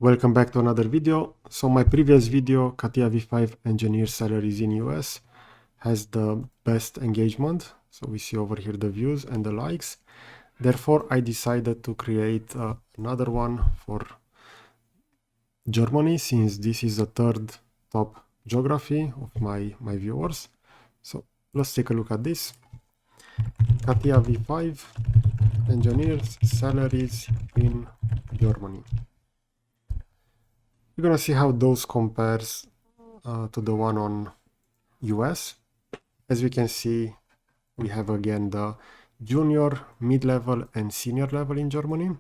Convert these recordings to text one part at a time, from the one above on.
Welcome back to another video. So my previous video, CATIA V5 engineer salaries in US, has the best engagement. So we see over here the views and the likes. Therefore, I decided to create another one for Germany, since this is the third top geography of my viewers. So let's take a look at this. CATIA V5 engineers salaries in Germany. We're gonna see how those compares to the one on US. As we can see, we have again the junior, mid-level and senior level in Germany.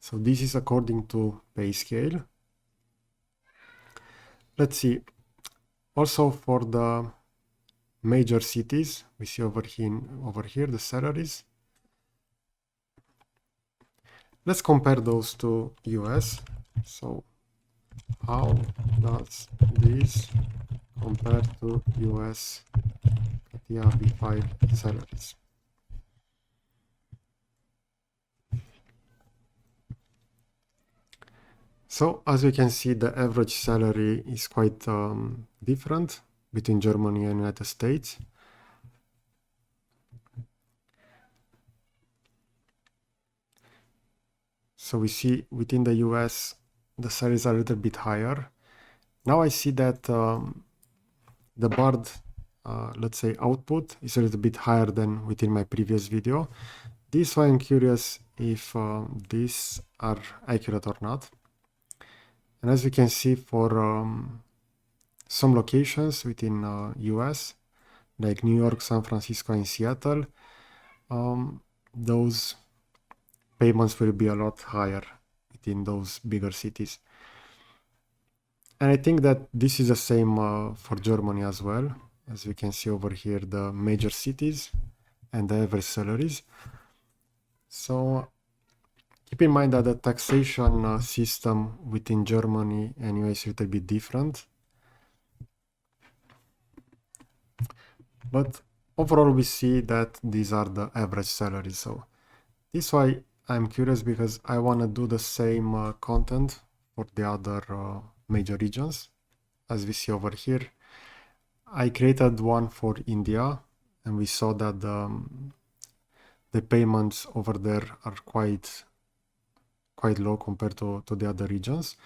So this is according to PayScale. Let's see. Also for the major cities, we see over here the salaries. Let's compare those to US. So how does this compare to US CATIA V5 salaries? So as we can see, the average salary is quite different between Germany and United States. So we see within the US, the salaries are a little bit higher. Now I see that the barred, let's say, output is a little bit higher than within my previous video. This is why I'm curious if these are accurate or not. And as we can see, for some locations within US, like New York, San Francisco, and Seattle, those payments will be a lot higher within those bigger cities. And I think that this is the same for Germany as well. As we can see over here, the major cities and the average salaries. So keep in mind that the taxation system within Germany and US is a little bit different. But overall, we see that these are the average salaries. So this is why I'm curious, because I want to do the same content for the other major regions. As we see over here, I created one for India, and we saw that the payments over there are quite low compared to the other regions.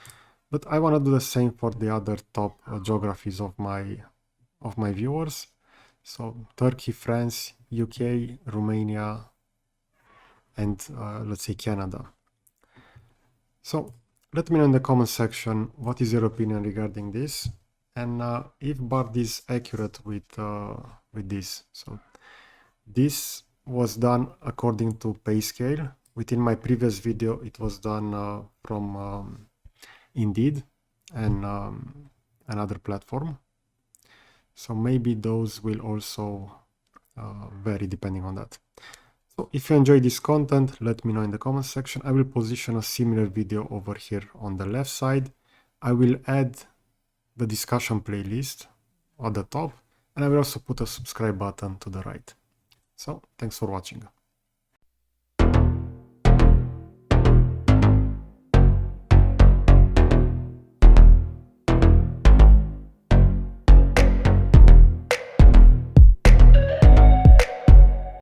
But I want to do the same for the other top geographies of my viewers. So Turkey, France, UK, Romania, and let's say Canada. So let me know in the comment section what is your opinion regarding this, and if BARD is accurate with this. So this was done according to PayScale. Within my previous video, it was done from Indeed and another platform. So maybe those will also vary depending on that. So if you enjoy this content, let me know in the comment section. I will position a similar video over here on the left side. I will add the discussion playlist at the top, and I will also put a subscribe button to the right. So thanks for watching.